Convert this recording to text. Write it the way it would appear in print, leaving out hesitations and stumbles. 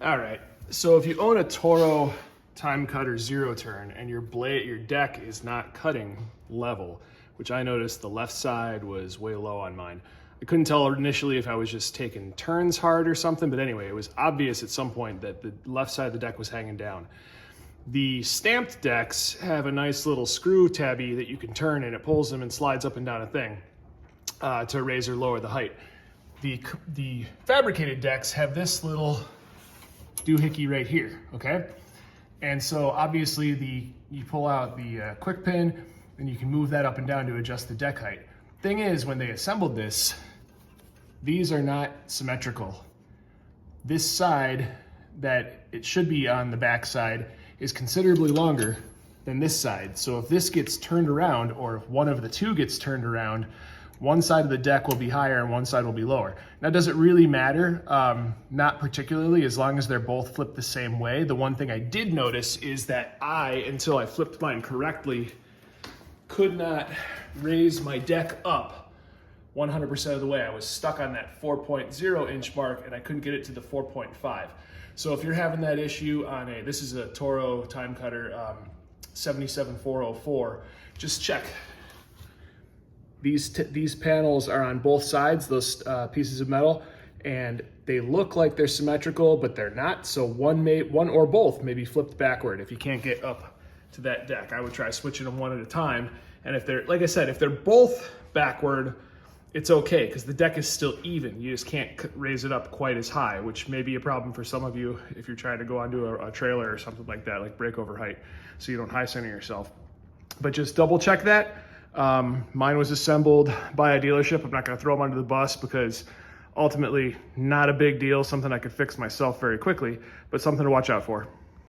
All right, so if you own a Toro time cutter zero turn and your deck is not cutting level, which I noticed the left side was way low on mine. I couldn't tell initially if I was just taking turns hard or something, but anyway, it was obvious at some point that the left side of the deck was hanging down. The stamped decks have a nice little screw tabby that you can turn and it pulls them and slides up and down a thing to raise or lower the height. The fabricated decks have this little doohickey right here, okay? And so obviously you pull out the quick pin and you can move that up and down to adjust the deck height. Thing is, when they assembled this, these are not symmetrical. This side that it should be on the back side is considerably longer than this side. So if this gets turned around, or if one of the two gets turned around, one side of the deck will be higher and one side will be lower. Now, does it really matter? Not particularly, as long as they're both flipped the same way. The one thing I did notice is that until I flipped mine correctly, could not raise my deck up 100% of the way. I was stuck on that 4.0 inch mark and I couldn't get it to the 4.5. So if you're having that issue on this is a Toro time cutter 77404, just check. These panels are on both sides, those pieces of metal, and they look like they're symmetrical, but they're not. So one or both may be flipped backward if you can't get up to that deck. I would try switching them one at a time. And if they're, like I said, if they're both backward, it's okay because the deck is still even. You just can't raise it up quite as high, which may be a problem for some of you if you're trying to go onto a trailer or something like that, like breakover height, so you don't high center yourself. But just double check that. Mine was assembled by a dealership. I'm not going to throw them under the bus because ultimately not a big deal, something I could fix myself very quickly, but something to watch out for.